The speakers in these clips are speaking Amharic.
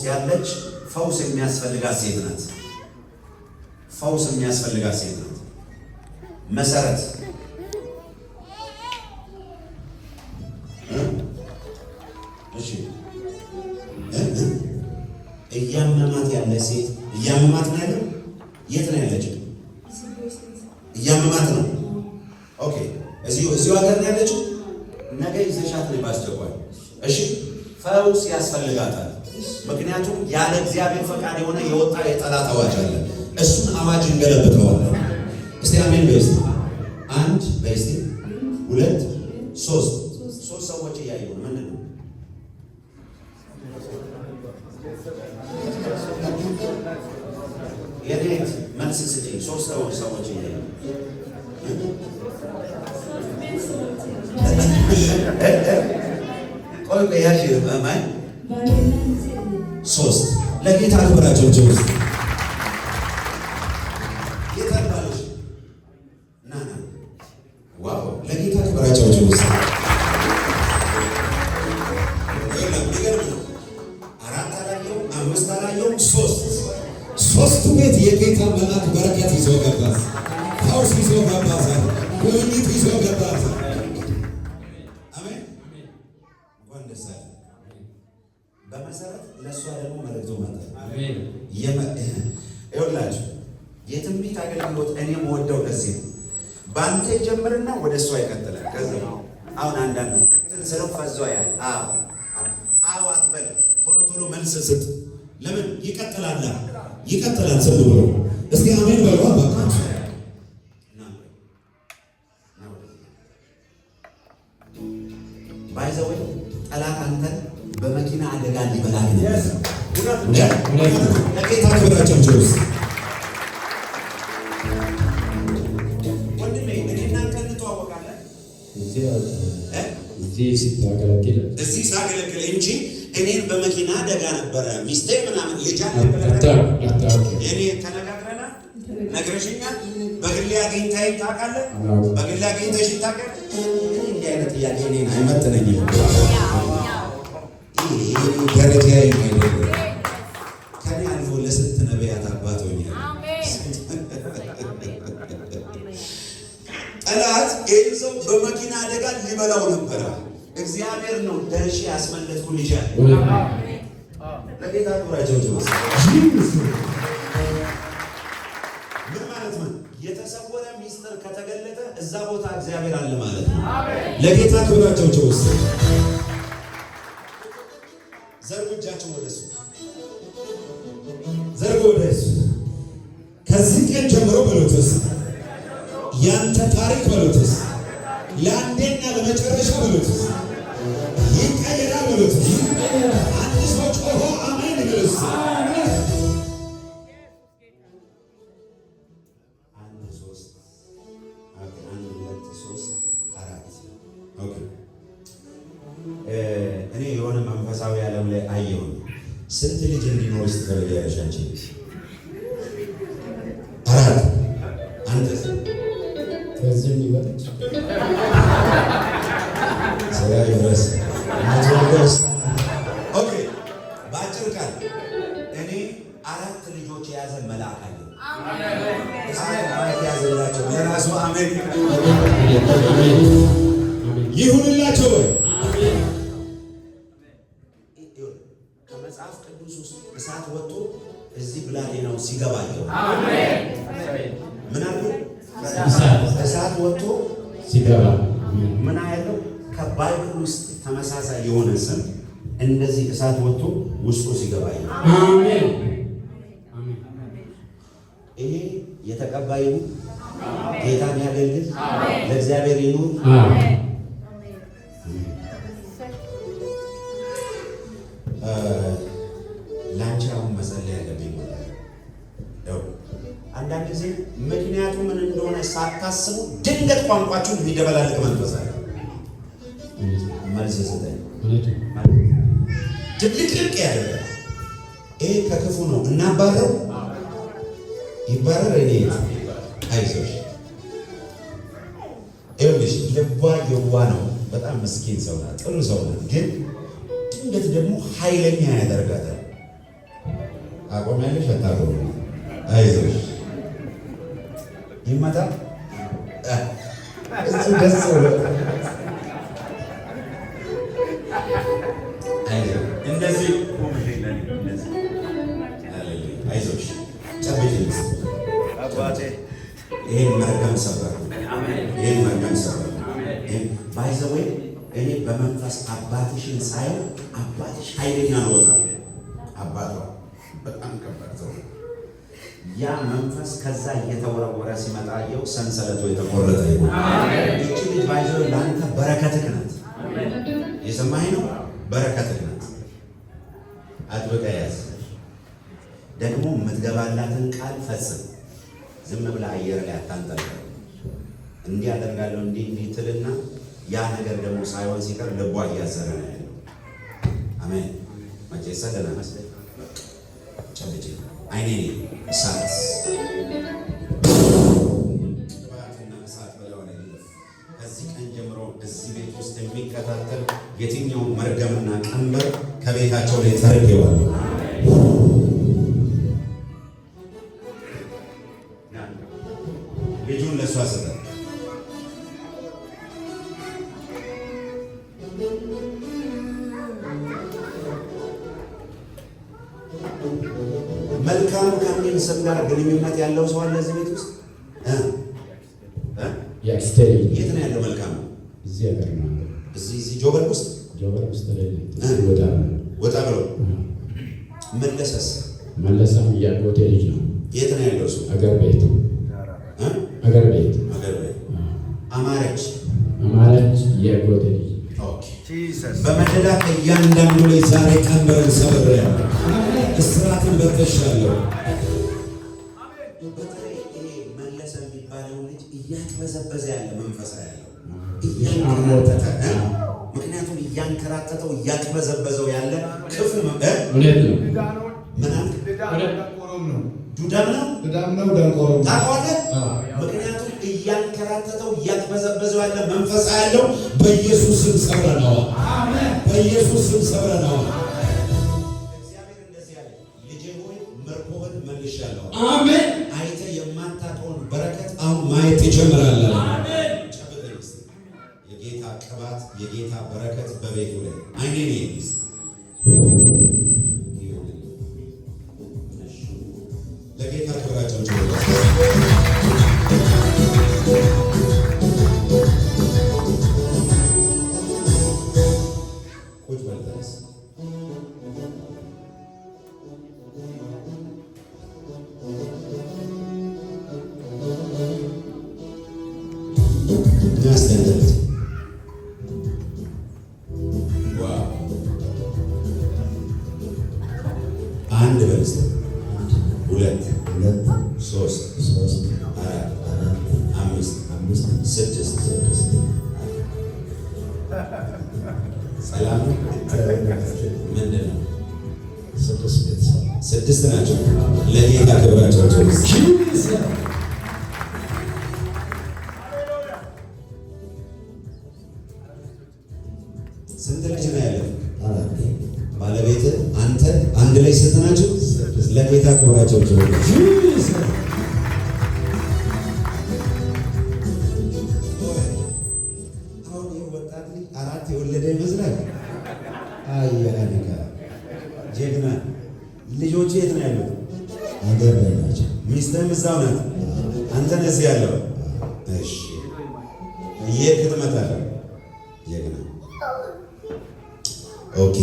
ያለች ፈውስ የሚያስፈልጋት ሴት ናት። ፈውስ የሚያስፈልጋት ሴት ናት። መሰረት እሺ፣ እያመማት ያለ ሴት እያመማት ነው ያለው። የት ነው ያለችው? እያመማት ነው። ኦኬ፣ እዚሁ ሀገር ነው ያለችው። ነገ ይዘሻት ነው ባስቸኳይ። እሺ፣ ፈውስ ያስፈልጋታል። ምክንያቱም ያለ እግዚአብሔር ፈቃድ የሆነ የወጣ የጠላት አዋጅ አለ። እሱን አዋጅ እንገለብጠዋለን። እስቲ አሜን በይ። አንድ በይ። ሁለት ሶስት ሰዎች እያዩ ነው። ምንድን ነው የኔት መልስ ስጪኝ። ሶስት ሰዎች እያዩ ቆይ ያሽ ማይ ሶስት ለጌታ ክብራቸው ጀምሩ። ጌታ ባለሽ ናና ዋው ለጌታ ክብራቸው ጀምሩ። አራት አላየው፣ አምስት አላየው፣ ሶስቱ ቤት የጌታ መልአክ በረከት ይዞ ገባ። ፈውስ ይዞ ገባ። ጉብኝት ይዞ ገባ። አሜን። እንኳን ደስ አለ። በመሰረት ለእሷ ደግሞ መልእክቱ መጣ። አሜን። ይኸውላችሁ የትንቢት አገልግሎት እኔ የምወደው ለዚህ ነው። በአንተ ይጀምርና ወደ እሷ ይቀጥላል። ከዚህ አሁን አንዳንዱ ስለው ፈዞ ያል አዎ አትበል፣ ቶሎ መልስ ስጥ። ለምን ይቀጥላል? ይቀጥላል ዝም ብሎ። እስኪ አሜን በሉ። አባካችሁ ባይዘው ጠላት አንተን በመኪና አደጋ ሊበላክ ነው። ለጌታ ክብራቸው ጀውስ ወንድሜ እኔና አንተ እንተዋወቃለን። እዚህ ሳገለግል እንጂ እኔን በመኪና አደጋ ነበረ ሚስቴ ምናምን ልጅ እኔ ተነጋግረናል፣ ነግረሽኛል። በግሌ አግኝተኸኝ ታውቃለህ? በግሌ አግኝተሽ ታውቃለህ? እንዲህ አይነት ጥያቄ እኔን አይመጥነኝም። ደረጃ አይደለም። ከኔ አልፎ ለስንት ነቢያት አባት ሆኛል። ጠላት ይህን ሰው በመኪና አደጋ ሊበላው ነበረ። እግዚአብሔር ነው ደርሼ ያስመለጥኩልሽ። ለጌታ ክብራቸው ጀመረ። ምን ማለት ነው? የተሰወረ ሚስጥር ከተገለጠ እዛ ቦታ እግዚአብሔር አለ ማለት ነው። ለጌታ ክብራቸው ጀመረ። ዘርጉ እጃቸው ወደሱ፣ ዘርጉ ወደሱ። ከዚህ ቀን ጀምሮ በሎተስ ያንተ ታሪክ በሎተስ ለአንዴና ለመጨረሻ በሎተስ ይቀየራል በሎተስ። አንድ ሰው ጮሆ አሜን ይበልስ። እኔ የሆነ መንፈሳዊ ዓለም ላይ አየሁኝ። ስንት ልጅ እንዲኖር ስትፈልጊያለሽ አንቺ? አራት። አንተስ? ከዚህ ይበልጥ ስለዚህ ኦኬ። በአጭር ቃል እኔ አራት ልጆች የያዘ መልአክ አለ። ያዘላቸው ለራሱ አሜን ይሁንላቸው ወይ? ከመጽሐፍ ቅዱስ ውስጥ እሳት ወጥቶ እዚህ ብላቴናው ሲገባየው አሜን። ምን አለ? እሳት ወጥቶ ሲገባ ምን አያለው? ከባይብል ውስጥ ተመሳሳይ የሆነ ስም እንደዚህ እሳት ወጥቶ ውስጡ ሲገባየው አሜን። ይሄ የተቀባዩ ጌታን ያገልግል፣ ለእግዚአብሔር ይኑር። አሜን። ላንቺ አሁን መጸለይ ያለብኝ ነው። አንዳንድ ጊዜ ምክንያቱ ምን እንደሆነ ሳታስቡ ድንገት ቋንቋችሁን የሚደበላልቅ መንፈስ አለ። መልስ ሰጠኝ። ድብልቅልቅ ያለ ይሄ ከክፉ ነው። እናባረው ይባረር። እኔ አይዞሽ ይኸውልሽ፣ ልቧ የዋ ነው። በጣም ምስኪን ሰው ናት፣ ጥሩ ሰው ናት። ግን ድንገት ደግሞ ኃይለኛ ያደርጋታል። ታቆሚያለሽ አታቆሚ? አይዞሽ ይመጣ እሱ ደስ ብሎ እንደዚህ አይዞሽ ጨብጭ አባቴ ይሄን መርገም ሰበር፣ ይሄን መርገም ሰበር። ባይዘወይ እኔ በመንፈስ አባትሽን ሳየው አባትሽ ኃይለኛ ነው። አባቷ በጣም ከባድ ሰው። ያ መንፈስ ከዛ እየተወረወረ ሲመጣ የው ሰንሰለቱ የተቆረጠ ይሁን። እቺ ልጅ ባይዘወይ ለአንተ በረከትህ ናት። የሰማኸኝ ነው? በረከትህ ናት። አጥብቀህ ያዝ። ደግሞ የምትገባላትን ቃል ፈጽም። ዝም ብለህ አየር ላይ አታንጠልጥል። እንዲህ አደርጋለሁ እንዲህ ትልና ያ ነገር ደግሞ ሳይሆን ሲቀር ልቧ እያዘነ ነው ያለው። አሜን። መቼ ሰደና መስለኝ ጨብጭ አይኔ እሳት ባትና እሳት በላው ላይ ከዚህ ቀን ጀምሮ እዚህ ቤት ውስጥ የሚከታተል የትኛው መርገምና ቀንበር ከቤታቸው ላይ ተርገዋል። ልጁን ለሷ ሰጠ። መልካሙ ከሚል ስም ጋር ግንኙነት ያለው ሰው አለ እዚህ ቤት ውስጥ? የት ነው ያለው መልካሙ? እዚህ ሀገር ነው። እዚህ ጆበር ውስጥ ወጣ ብሎ መለሰም ያጎቴ ልጅ ነው። የት ነው ያለው እሱ? አገር ቤት አማረች ያጎቴ ልጅ። በመደዳ ከእያንዳንዱ ላይ ዛሬ ቀንበርን ሰብሬያለሁ፣ እስራትን በጥሻለሁ። በተለይ ይሄ መለሰ የሚባለው ልጅ እያቅበዘበዘ ያለ መንፈሳ ያለው እያንከራተተ፣ ምክንያቱም እያንከራተተው እያቅበዘበዘው ያለ ክፉ እውነት ነው። ምናምን ዱዳም ነው ታውቀዋለህ። ምክንያቱም እያንከራተተው እያቅበዘበዘው ያለ መንፈሳ ያለው በኢየሱስ ስም ሰብረነዋል። በኢየሱስ ስም ሰብረነዋል። እግዚአብሔር እንደዚህ ያለ ልጄ ሆይ ምርኮህን መልሻለሁ። አሜን። አይተህ የማታውቀውን በረከት አሁን ማየት ትጀምራለህ። አሜን። የጌታ ቅባት የጌታ በረከት በቤቱ ላይ አይኔ ነው። ለጌታ ክብራቸው ቁጭ በልተስ ያስተንተት አንድ በልስ ሁለት ሶስት አራት አምስት ስድስት ሰላም ምንድን ነው? ስድስት ናቸው። ለጌታ ክብራቸው ስንት ልጅ ነው ያለው? ባለቤት አንተ አንድ ላይ ስንት ናቸው? ለጌታ ክብራቸው አራት የወለደ ይመስላል። አያኒካ ጀግና። ልጆቹ የት ነው ያሉት? አገር ላይ ናቸው። ሚስትህም እዛው ናት። አንተ ነህ እዚህ ያለው። እሺ እየሄድክ ትመጣለህ። ጀግና። ኦኬ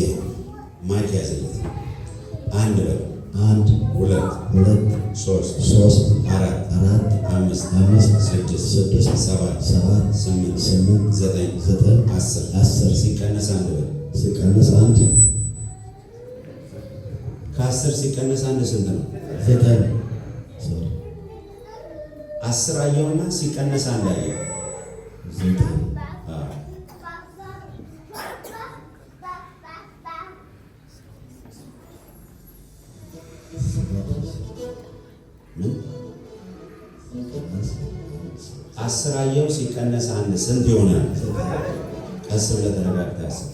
ማይክ ያዘለት። አንድ በል። አንድ ሁለት ሶስት አራት አምስት ስድስት ሰባት ስምንት ዘጠኝ 10 ሲቀነስ አንድ በል። ሲቀነስ አንድ ከ10 ሲቀነስ አንድ ስንት ነው? 9 10 አየውና ሲቀነስ አንድ አየው 9 10 አየው ሲቀነስ አንድ ስንት ይሆናል? ቀስ ብለህ ተረጋግተህ አስብ።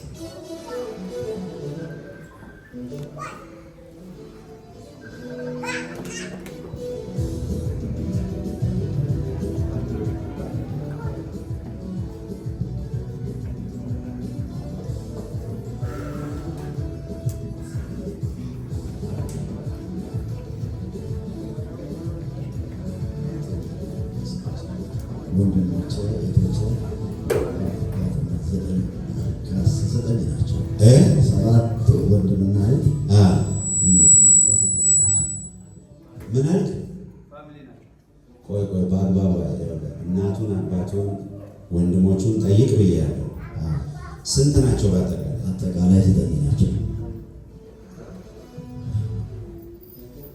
ወንድሞቼ እህቶቼ ዘጠኝ ናቸው። ሰባት ወንድምና እህት ምን አልክ? ቆይ በአግባቡ እናቱን አባቱን ወንድሞቹን ጠይቅ ብያለሁ። ስንት ናቸው በአጠቃላይ? አጠቃላይ ዘጠኝ ናቸው።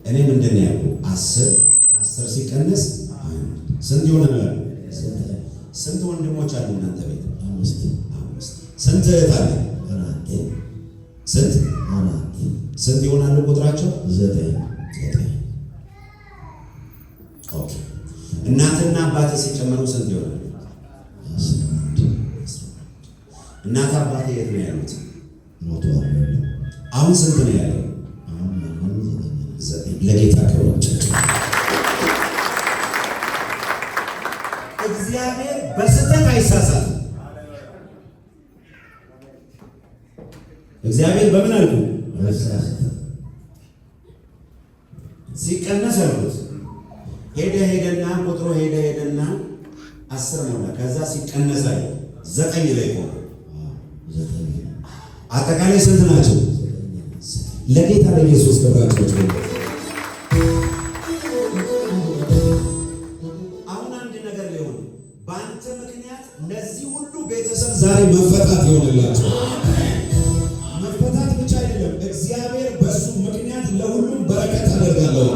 እኔ ምንድን ነው ያልኩህ? 10 ሲቀነስ ስንት ይሆናል? ስንት ወንድሞች አሉ እናንተ ቤት? 5። ስንት እህት አለ? 4። ስንት ይሆናሉ ቁጥራቸው? 9። ኦኬ። እናትና አባት ሲጨመሩ ስንት ይሆናሉ? 11። እናት አባት የት ነው ያሉት? ሞተዋል። አሁን ስንት ነው ያለው? ለጌታ ክብር። እግዚአብሔር በስህተት አይሳሳትም። እግዚአብሔር በምን አልኩ? ሲቀነስ አልኩት። ሄደና ቁጥሩ ሄደና 10 ነው። ከዛ ሲቀነስ አለ 9 ላይ ቆመ። አጠቃላይ ስንት ናቸው? ለጌታ ለኢየሱስ ተባረክ። አሁን አንድ ነገር ሊሆን በአንተ ምክንያት ለዚህ ሁሉ ቤተሰብ ዛሬ መፈታት ይሆንላቸው። መፈታት ብቻ አይደለም፣ እግዚአብሔር በሱ ምክንያት ለሁሉም በረከት አደርጋለሁ።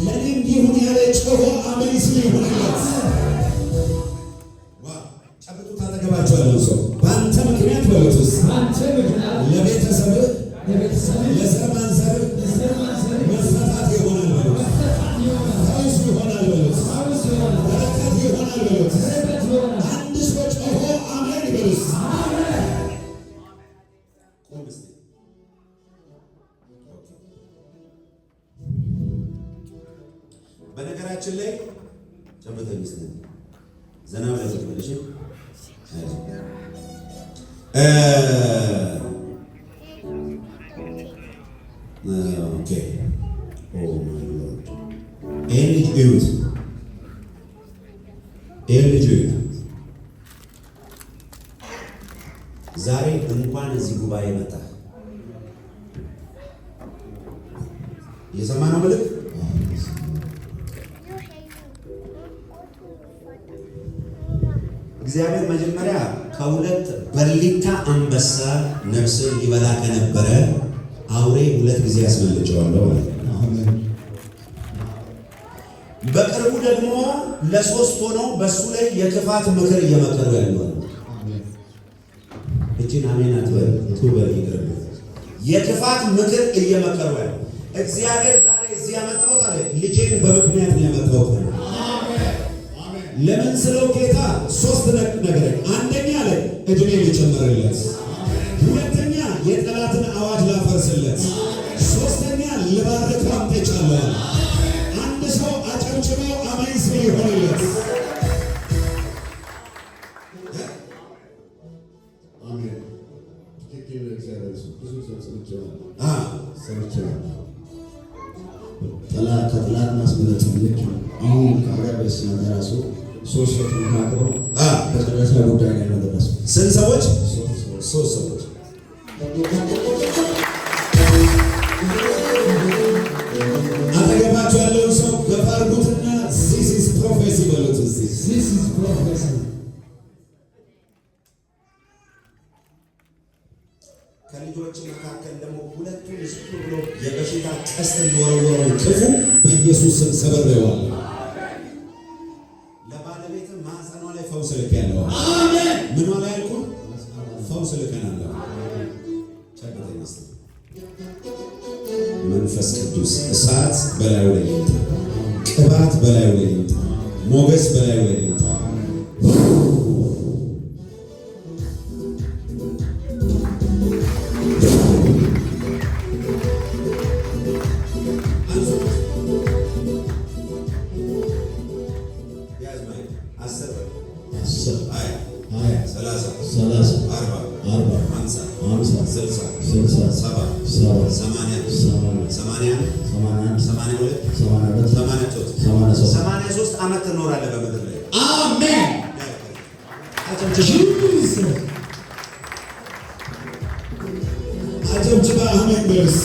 ለኔም ይሁን ያለ ጮሆ አሜን ሲል ይሆንላት። ዋ ጨብጡ። ታጠገባቸው ያለው ሰው በአንተ ምክንያት በሉት፣ ለቤተሰብ ለዘር ማንዘር መፈታት ይሆናል በሉት፣ ፈውስ ይሆናል በሉት፣ በረከት ይሆናል በሉት። አንድ ሰው ጮሆ አሜን በሉት። በነገራችን ላይ ጨምተኝ ስ ዘና ብለህ መልሽ። ኦኬ ይህን ልጅ እዩት፣ ይህን ልጅ እዩት። ዛሬ እንኳን እዚህ ጉባኤ መጣ። እየሰማ ነው ምልክ እግዚአብሔር መጀመሪያ ከሁለት በርሊታ አንበሳ ነፍስን ሊበላ ከነበረ አውሬ 2 ጊዜ ያስመልጨዋለሁ ማለት ነው። በቅርቡ ደግሞ ለ3 ሆነው በሱ ላይ የክፋት ምክር እየመከሩ ያለው እቺን አሜን አትበል ትበል ይቅርብ። የክፋት ምክር እየመከሩ ያለው እግዚአብሔር ዛሬ እዚህ ያመጣሁት አለ ልጄን በምክንያት ነው ያመጣሁት። ለምን ስለው ጌታ 3 ነገር፣ አንደኛ ላይ እድሜ ሊጨምርለት፣ ሁለተኛ የጠላትን አዋጅ ላፈርስለት፣ ሶስተኛ ልባርክ አምጥቻለሁ። አንድ ሰው አጨብጭበው አሜን ሲል ይሆንለት። አሜን። ትክክል። እግዚአብሔር ብዙ ከጠላት ማስመለጥ ልክ አሁን ከአጋቤስ ራሱ 3 ሰዎች ተናግረው በጨረሻ ጉዳይ ላይ ነው ደረሱ። ስንት ሰዎች? 3 ሰዎች። አጠገባቸው ያለውን ሰው ገፋ አድርጉትና this is prophecy በሉት። this is prophecy። ከልጆች መካከል ደግሞ ሁለቱን ዝም ብሎ የበሽታ ቀስት እንደወረወረው ክፉ በኢየሱስ ስም ሰብሬዋለሁ። ለባለቤት ማህፀኗ ላይ ፈውስ ልኬያለሁ። አሜን። ምኗ ላይ አልኩህ? ፈውስ ልከናለሁ። መንፈስ ቅዱስ እሳት በላዩ ላይ ይምጣ፣ ቅባት በላዩ ላይ ይምጣ፣ ሞገስ በላዩ ላይ ይምጣ። ዓመት ትኖራለህ በምድር ላይ። አሜን። አጨብጭባ አሜን በርስ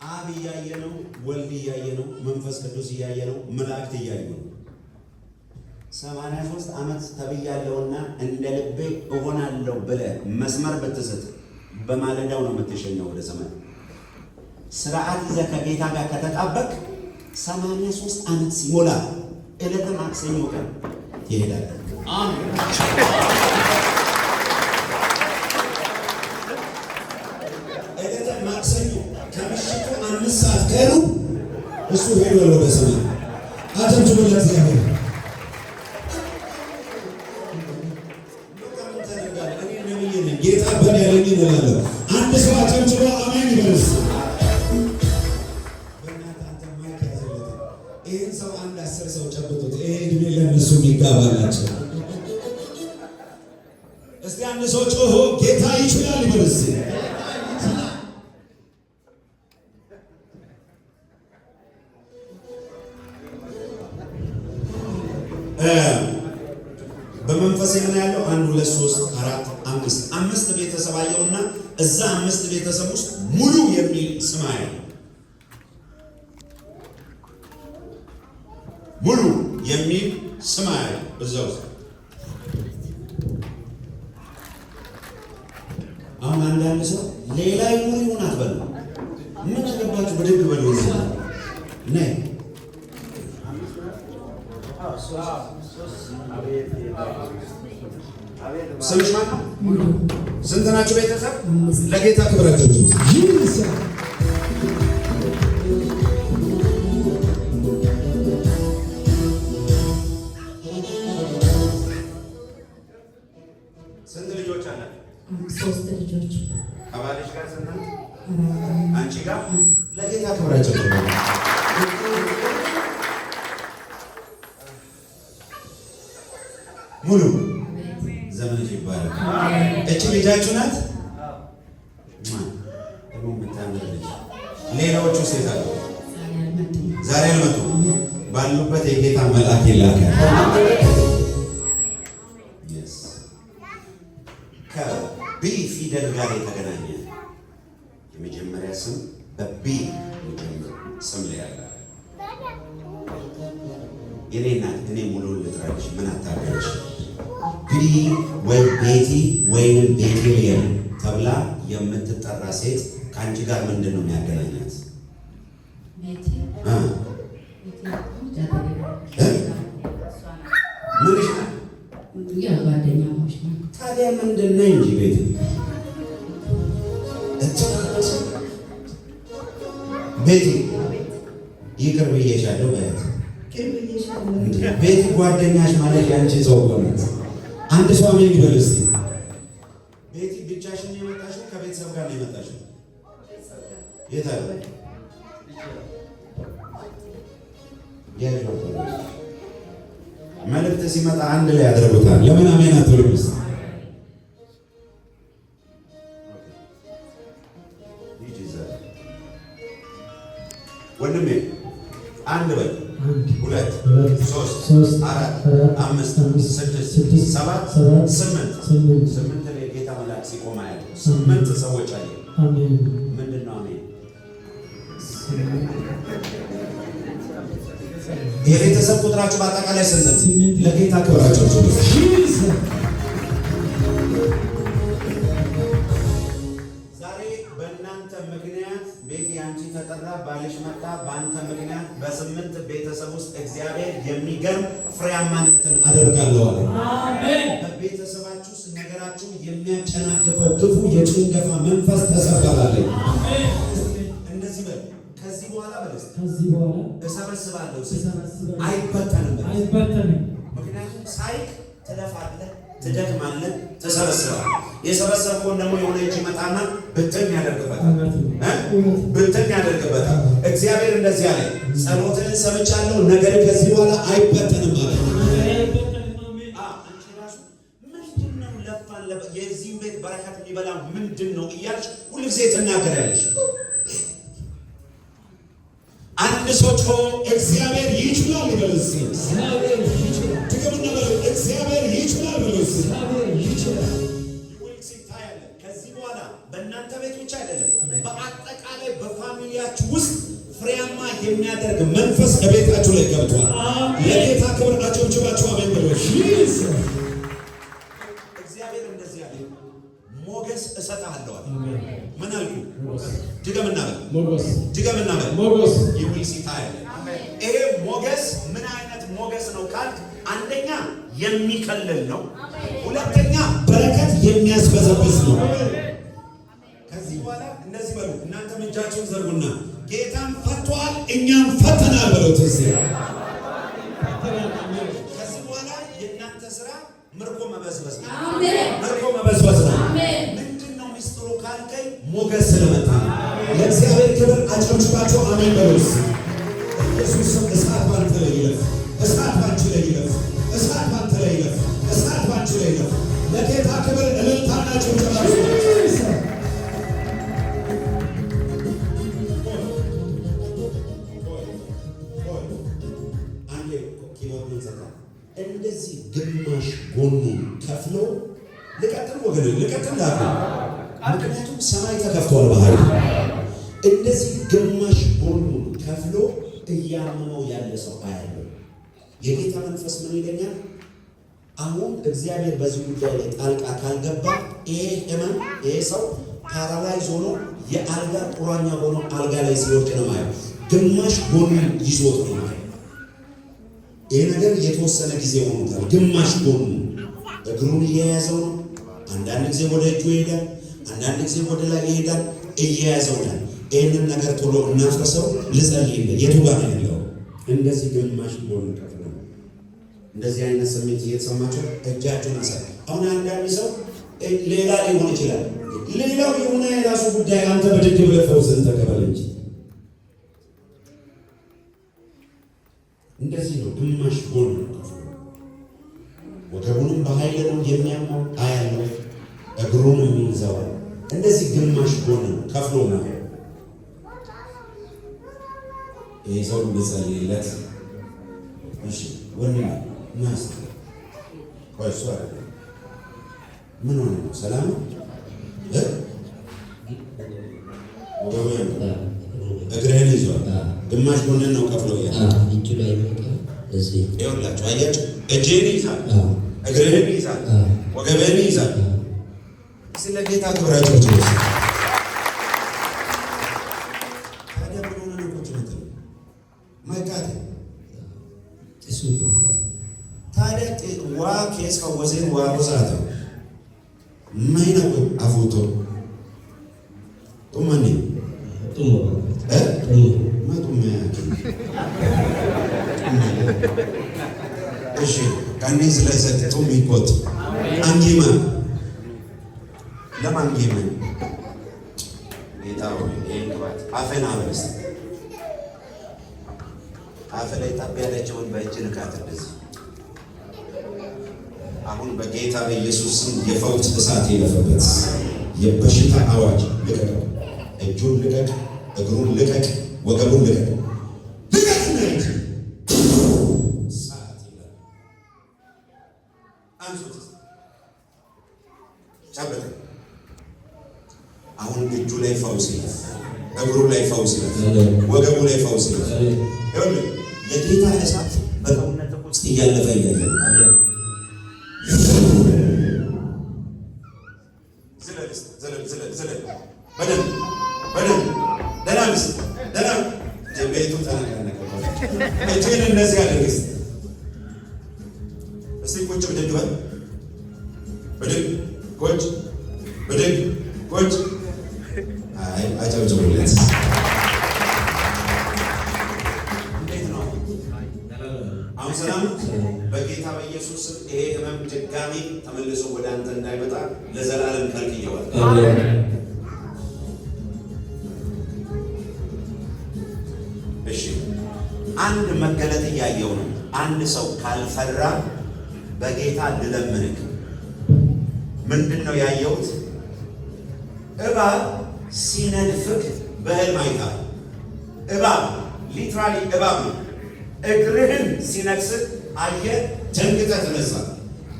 አብ እያየ ነው፣ ወልድ እያየ ነው፣ መንፈስ ቅዱስ እያየ ነው፣ መላእክት እያዩ ነው። 83 ዓመት ተብያለሁና እንደ ልቤ እሆናለሁ ብለህ መስመር ብትስት በማለዳው ነው የምትሸኘው ወደ ሰማይ። ስርዓት ይዘህ ከጌታ ጋር ከተጣበቅ 83 ዓመት ሲሞላ ዕለተ ማክሰኞ ቀን ትሄዳለህ። አሜን። ዕለተ ማክሰኞ ከምሽቱ 5 ሰዓት ቀኑ እሱ ሄዷል ወደ ሰማይ። አጨብጭቡለት እግዚአብሔር። ጌታ በል ያለኝ እላለሁ። አንድ ሰው አጨብጭቦ አሜን ይበልስ። በእናትህ አንተ ማይክ ያዘለት። ይህን ሰው አንድ 10 ሰው ጨብጡት። ይሄ እድሜ ለእነሱ የሚጋባላቸው። እስቲ አንድ ሰው ጮሆ ጌታ ይችላል ይበልስ። በመንፈስ ምን ያለው 1 2 3 4 5 ቤተሰብ አየውና እዛ 5 ቤተሰብ ውስጥ ሙሉ የሚል ስም አየው። ሙሉ የሚል ስም አየው እዛ ውስጥ። አሁን አንዳንድ ሰው ሌላ ይኑር ይሁን አትበሉ። ምን አገባችሁ? ብድግ በሉ ነው ነይ ስምሽ ማን ነው? ስንት ናችሁ ቤተሰብ? ለጌታ ክብራችሁ ስንት ልጆች አላችሁ? 3 ልጆች። ከባልሽ ጋር ስንት? አንቺ ጋር? ለጌታ ክብራችሁ ሙሉ ዘመንሽ ይባላል። እቺ ልጃችሁ ናት። ደግሞ የምታምር ልጅ። ሌላዎቹ ሴት አሉ ዛሬ አልመጡ። ባሉበት የጌታ መልአክ ይላካል። ከቢ ፊደል ጋር የተገናኘ የመጀመሪያ ስም በቢ የሚጀምር ስም ላይ ያለ የኔ እናት። እኔ ሙሉ ልጥራልሽ ምን አታገለሽ? ቢ ወይ ቤቲ ወይንም ቤቴልሔም ተብላ የምትጠራ ሴት ከአንቺ ጋር ምንድን ነው የሚያገናኛት? ምንሽ ነው? ታዲያ ምንድን ነው እንጂ ቤት ቤቲ ይቅር ብዬሻለሁ በያት። ቤቲ ጓደኛሽ ማለት ያንቺ ሰው ሆነት አንድ ሰው አሜን ይበል እስቲ። ቤቲ ብቻሽን የመጣሽው ከቤተሰብ ጋር ነው የመጣሽው? የት አለ? መልእክት ሲመጣ አንድ ላይ ያደርጉታል። ለምን አሜን አትሉም? ወንድሜ አንድ በል 2 3 4 5 6 7 8 ላይ ጌታ መልአክ ሲቆም ያለው 8 ሰዎች አለ። አሜን። ምንድን ነው አሜን? የቤተሰብ ቁጥራችሁ በአጠቃላይ ስንት ነው? ለጌታ ክብራችሁ ዛሬ በእናንተ ምክንያት ቤት ያንቺ ተጠራ፣ ባልሽ መጣ። በአንተ ምክንያት በ8 ቤተሰብ ውስጥ እግዚአብሔር የሚገርም ፍሬያማነትን አደርጋለሁ አለ። አሜን። በቤተሰባችሁ ውስጥ ነገራችሁ የሚያጨናግፈው ክፉ የጭንገፋ መንፈስ ተሰበራለች። አሜን። እንደዚህ በል ከዚህ በኋላ እሰበስባለሁ፣ አይበተንም። ምክንያቱም ሳይክ ትለፋለህ፣ ትደክማለህ፣ ትሰበስባለህ። የሰበሰብከውን ደግሞ የሆነ እጅ መጣና ብትን ያደርግበታል። እግዚአብሔር እንደዚህ አለ፣ ጸሎትህን ሰምቻለሁ፣ ነገር ከዚህ በኋላ አይበተንም አለ። አንቺ ራሱ ምንድን ነው ለፋን የዚህም ቤት በረከት የሚበላ ምንድን ነው እያልሽ ሁልጊዜ ትናገሪያለሽ። አንድ አንድ ሰው ጮሆ እግዚአብሔር ይችላል ይበል እስኪ። ድገሙና በሉ እግዚአብሔር ይችላል በሉ እስኪ። ከዚህ በኋላ በእናንተ ቤት ብቻ አይደለም፣ በአጠቃላይ በፋሚሊያችሁ ውስጥ ፍሬያማ የሚያደርግ መንፈስ ከቤታችሁ ላይ ገብቷል። ለጌታ ክብር አጨብጭባችሁ አሜን በሉ። እግዚአብሔር እንደዚህ ያለ ሞገስ እሰጥሃለሁ አለ። ምን አልኩ? ድገምና በል ሞገስ ይውልሲታል። ይሄ ሞገስ ምን አይነት ሞገስ ነው ካልክ፣ አንደኛ የሚከልል ነው፣ ሁለተኛ በረከት የሚያስበዘብዝ ነው። ከዚህ በኋላ እንደዚህ በሉ፣ እናንተም እጃችሁን ዘርጉና ጌታን ፈቷል እኛም ፈተናል በሉት። ከዚህ በኋላ የእናንተ ስራ ምርኮ መበዝበዝ ነው። ምርኮ መበዝበዝ ነው። ምንድን ነው ሚስጥሩ ካልከኝ፣ ሞገስ ስለመጣ ለእግዚአብሔር ክብር አጨብጭባችሁ አሜን በሉት። ኢየሱስ ስም እሳት ባንተ ላይ ይለፍ፣ እሳት ባንቺ ላይ ይለፍ፣ እሳት ባንተ ላይ ይለፍ፣ እሳት ባንቺ ላይ ይለፍ። ለጌታ ክብር እልልታና ጭብጨባ። እንደዚህ ግማሽ ጎኑን ከፍሎ ልቀጥል ወገን ልቀጥል ላኩ። ምክንያቱም ሰማይ ተከፍቷል በኃይል። እንደዚህ ግማሽ ጎኑን ከፍሎ እያመመው ያለ ሰው አያለው። የጌታ መንፈስ ምን ይለኛል? አሁን እግዚአብሔር በዚህ ጉዳይ ላይ ጣልቃ ካልገባ ይሄ ህመም ይሄ ሰው ፓራላይዝ ሆኖ የአልጋ ቁራኛ ሆኖ አልጋ ላይ ሲወድቅ ነው ማለት። ግማሽ ጎኑን ይዞት ነው ማለት። ይሄ ነገር የተወሰነ ጊዜ ሆኖታል። ግማሽ ጎኑ እግሩን እየያዘው ነው። አንዳንድ ጊዜ ወደ እጁ ይሄዳል፣ አንዳንድ ጊዜ ወደ ላይ ይሄዳል። እየያዘው ነው። ይህንን ነገር ቶሎ እናፍረሰው። ልጸልይልህ። የቱ ጋር ነው ያለው? እንደዚህ ግማሽ ጎን ከፍሎ እንደዚህ አይነት ስሜት እየተሰማቸው እጃችሁን አሳይ። አሁን አንዳንድ ሰው ሌላ ሊሆን ይችላል። ሌላው የሆነ የራሱ ጉዳይ። አንተ በድግ ብለህ ፈውስን ተቀበል እንጂ እንደዚህ ነው። ግማሽ ጎን ከፍሎ ወገቡንም በኃይል ነው የሚያመው አያለው። እግሩንም ይይዘዋል። እንደዚህ ግማሽ ጎን ከፍሎ ነው። ይህ ሰው ልጸልይለት። እሺ ወንድም ናስ ቆይሶ አይደል? ምን ሆነ ነው? ሰላም እግርህን ይዟል። ግማሽ ጎንን ነው ከፍሎ እጁ ላይ እዚህ ይኸውላችሁ፣ አያችሁ? እጅህን ይዛል፣ እግርህን ይዛል፣ ወገብህን ይዛል። ስለ ጌታ ክብራቸው ጭስ ታዲያ ዋ ኬስ ከወዜን ዋ ቦሳተ ማይነቁ አፎቶ ጡማኒ እሺ ካኒ ስለሰጥ ጡም ይቆጥ አንጊማ ለማንጊማ ጌታው ይንግባት አፈና በለስ አፈ ላይ ታብ ያለችውን በእጅ ንካት። እንደዚህ አሁን በጌታ በኢየሱስ ስም የፈውስ እሳት ይለፈበት። የበሽታ አዋጅ ልቀቅ። እጁን ልቀቅ፣ እግሩን ልቀቅ፣ ወገቡን ልቀቅ። ልቀቅ ነኝ እሳት ይላል። አንሱት ቻበተ። አሁን እጁ ላይ ፈውስ ይለፍ፣ እግሩ ላይ ፈውስ ይለፍ፣ ወገቡ ላይ ፈውስ ይለፍ። ይኸውልህ የጌታ እሳት በሰውነት ውስጥ እያለፈ እያለ ዝለል በደንብ ደናምስ ደናም ቤቱ ተነቀነቀ። እጅን እነዚህ ያደርግስ እስቲ ቁጭ ብድግ በል። ብድግ ቁጭ፣ ብድግ ቁጭ። አይ አጨብጭቡለት። አሁን ሰላም በጌታ በኢየሱስ ስም ይሄ ህመም ድጋሚ ተመልሶ ወደ አንተ እንዳይመጣ ለዘላለም ከልክየዋል። እሺ አንድ መገለጥ እያየው ነው። አንድ ሰው ካልፈራ በጌታ ልለምንክ። ምንድን ነው ያየሁት? እባብ ሲነድፍክ በህልም አይታል። እባብ ሊትራሊ እባብ ነው። እግርህን ሲነክስ አየህ፣ ደንግጠህ ተነሳ።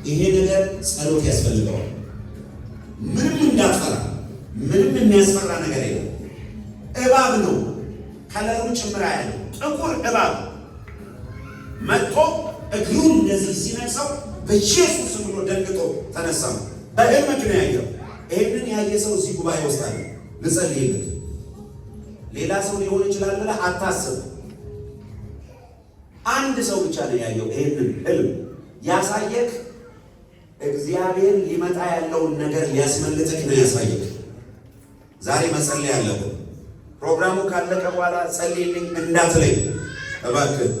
ይሄ ነገር ጸሎት ያስፈልገዋል። ምንም እንዳትፈራ፣ ምንም የሚያስፈራ ነገር የለም። እባብ ነው፣ ከለሩ ጭምራ ያለ ጥቁር እባብ መጥቶ እግሩን እንደዚህ ሲነክሰው በኢየሱስ ስም ብሎ ደንግጦ ተነሳ። በህልም ነው ያየው። ይህንን ያየ ሰው እዚህ ጉባኤ ውስጥ አለ። ልጸልይልህ። ሌላ ሰው ሊሆን ይችላል ብለህ አታስብ። አንድ ሰው ብቻ ነው ያየው። ይህንን ህልም ያሳየክ እግዚአብሔር ሊመጣ ያለውን ነገር ሊያስመልጥክ ነው ያሳየክ። ዛሬ መጸለይ አለብን። ፕሮግራሙ ካለቀ በኋላ ጸልይልኝ እንዳትለኝ እባክህ።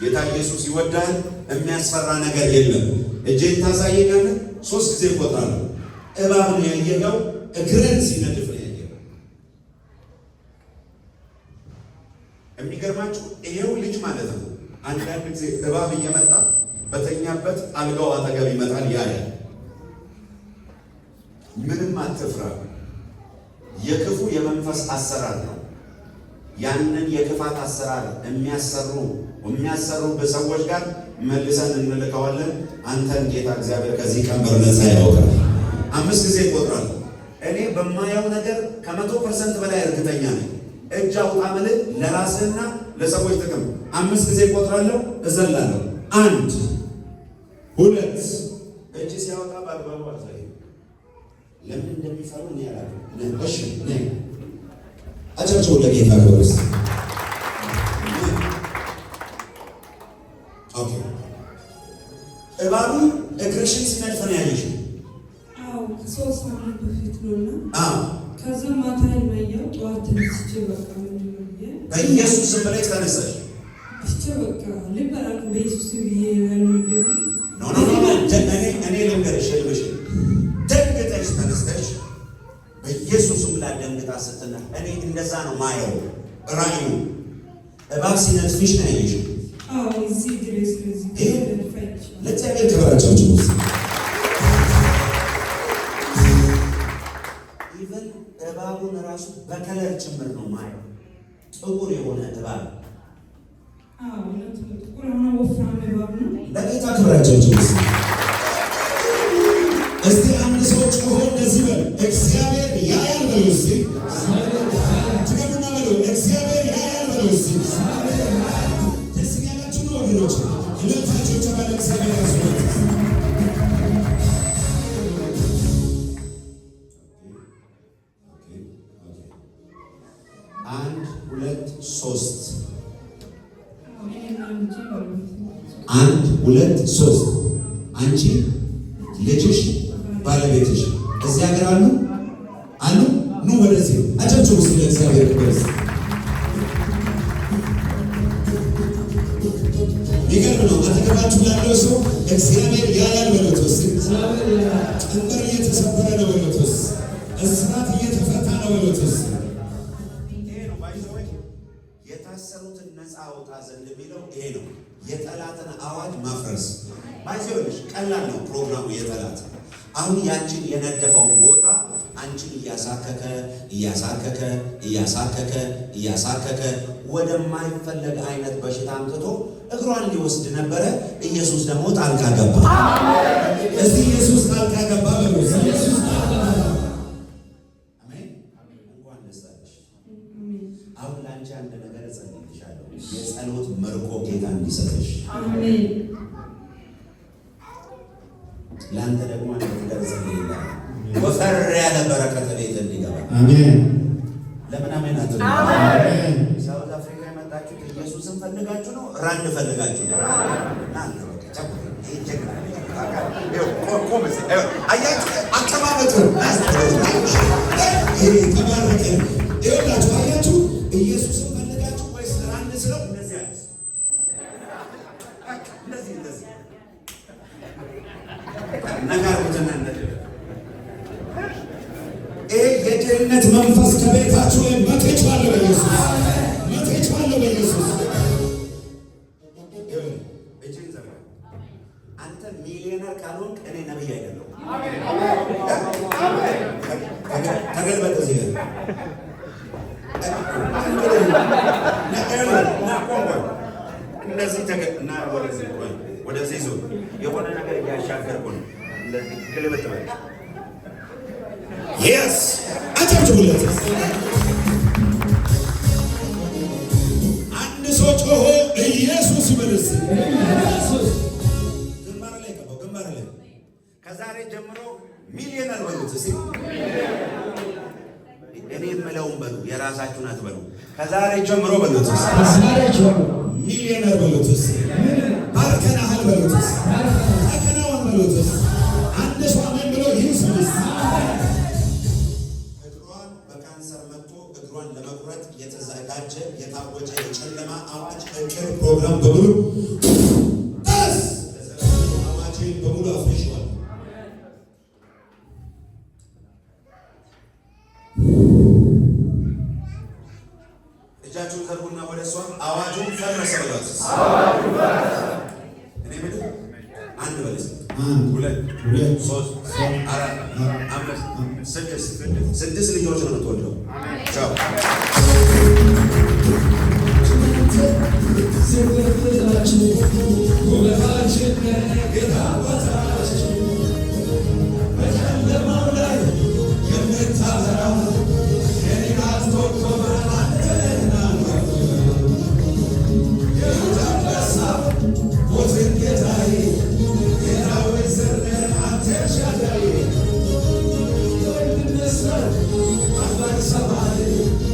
ጌታ ኢየሱስ ይወዳል። የሚያስፈራ ነገር የለም። እጄን ታሳየኛለህ። 3 ጊዜ እቆጥራለሁ። እባብ ነው ያየኸው። እግርን ሲነድፍ ነው ያየኸው። የሚገርማችሁ ይሄው ልጅ ማለት ነው። አንዳንድ ጊዜ እባብ እየመጣ በተኛበት አልጋው አጠገብ ይመጣል። ያያል። ምንም አትፍራ። የክፉ የመንፈስ አሰራር ነው። ያንን የክፋት አሰራር የሚያሰሩ በሰዎች ጋር መልሰን እንልከዋለን። አንተን ጌታ እግዚአብሔር ከዚህ ቀንበር ነፃ ያወጣል። 5 ጊዜ እቆጥራለሁ። እኔ በማየው ነገር ከ100% በላይ እርግጠኛ ነኝ። እጅ አውጣ ምልህ ለራስህና ለሰዎች ጥቅም። 5 ጊዜ እቆጥራለሁ፣ እዘላለሁ። 1 2 እጅ ሲያወጣ በአግባቡ አሳይ። ለምን እንደሚፈሩ እኔ አላውቅም። እሺ ነይ አጨብጭቡ ለጌታ ክብር። ኦኬ እባቡ እግርሽን ሲነድፍ ነው ያየሽው? አዎ፣ ከ3 ሳምንት በፊት ነውና ከዛ ማታ ይመያው ጠዋት ተነስቼ በቃ ምንድን ነው ብዬ በኢየሱስ ስም ብለሽ ተነሳሽ? እስቼ በቃ ልበራል በኢየሱስ ስም ብዬ ያለው እኔ ልንገርሽ፣ ህልምሽን ደንግጠሽ ተነስተሽ በኢየሱስ ስም ላይ ደንግጣ ስትነሳ እኔ እንደዛ ነው ማየው። ራእዩ እባብ ሲነድፍሽ ነው ያየሽው? አዎ፣ እዚህ ድረስ ለእግዚአብሔር ክብራቸው ኢቨን እባቡን ራሱ በከለር ጭምር ነው ማየው። ጥቁር የሆነ እባብ። ጥቁር ሆነ ወፍራም እባብ ነው። ለጌታ ክብራቸው እስቲ አንድ ሰው ጮሆ እንደዚህ በል፣ እግዚአብሔር ያያል በሉ እስቲ። ትገቡና በሉ፣ እግዚአብሔር ያያል በሉ እስቲ። ደስ ያላችሁ ነው ወገኖች? ሁለታቸው ተባለ እግዚአብሔር ያስወጣ። 1 2 3 1 2 3 አንቺ ልጅሽ ባለቤትሽ እዚህ ሀገር አሉ ኑ ወደዚህ አጨብጭቡ ስለ እግዚአብሔር ክብር። ይገርም ነው። አጠገባችሁ ያለው ሰው እግዚአብሔር ያያል በሉት ውስጥ ቀንበር እየተሰበረ ነው በሉት ውስጥ እስራት እየተፈታ ነው በሉት ውስጥ። ይሄ ነው ባይዘወይ የታሰሩትን ነፃ አውጣ ዘንድ የሚለው ይሄ ነው። የጠላትን አዋጅ ማፍረስ ባይዘወይሽ ቀላል ነው ፕሮግራሙ። የጠላት አሁን ያንቺን የነደፈውን ቦታ አንቺን እያሳከከ ወደማይፈለግ አይነት በሽታ አምጥቶ እግሯን ሊወስድ ነበረ። ኢየሱስ ደግሞ ጣልቃ ገባ። እስቲ ኢየሱስ ጣልቃ ገባ በሉ። ኢየሱስ ጣልቃ ገባ። አሜን። እንኳን ደስ አለሽ። አሁን ላንቺ አንድ ነገር እጸልይልሻለሁ። የጸሎት መርቆ ጌታ እንዲሰጥሽ። አሜን። ለአንተ ደግሞ አንድ ነገር እጸልይልሃለሁ። ወፈር ያለ በረከት ቤት እንዲገባ። አሜን። ለምን አሜን አትሉ? አሜን። ሳውዝ አፍሪካ የመጣችሁት ኢየሱስን ፈልጋችሁ ነው? ራንድ ፈልጋችሁ ነው? እናንተ በቃ ጨቁ ይጀግና አያችሁ አቀማመጡ ይሄ ተባረከ። ይኸውላችሁ አያችሁ ኢየሱስን ፈልጋችሁ ወይስ ራንድ ስለው እንደዚህ አለ እንደዚህ ነገር ወተናነደ የድህነት መንፈስ ከቤታችሁ ላይ መጥቻለሁ በኢየሱስ መጥቻለሁ በኢየሱስ። እጅን ዘርጋ። አንተ ሚሊዮነር ካልሆንክ እኔ ነብይ አይደለሁም። ተገልበጥ እዚህ ጋር እንደዚህ እና ወደዚህ ዞር የሆነ ነገር እያሻገርኩ ነው። እንደዚህ ግልብጥ በል። የስ አጨብጭቡለት። አንድ ሰው ጮሆ ኢየሱስ ይበልስ። ግንባር ላይ ቀባው፣ ግንባር ላይ ከዛሬ ጀምሮ ሚሊዮነር በሉት እስኪ። እኔ የምለውን በሉ፣ የራሳችሁን አትበሉ። ከዛሬ ጀምሮ በሉት ሚሊዮነር በሉት። ባርከናሃል በሉት። ተከናወን በሉት። አንድ ሰው አሜን ብሎ ይስብስ። እግሯን በካንሰር መጥቶ እግሯን ለመቁረጥ የተዘጋጀ የታወጀ የጨለማ አዋጅ እቅድ ፕሮግራም በሙሉ ደስ አዋጅን በሙሉ አፍርሸዋል። እጃችሁን ዘርጉና ወደ እሷ አዋጁን ፈረሰ በሏት። እኔ ምን አንድ በለስ 1 2 3 4 5 6 ልጆች ነው የምትወልደው። ቻው Somebody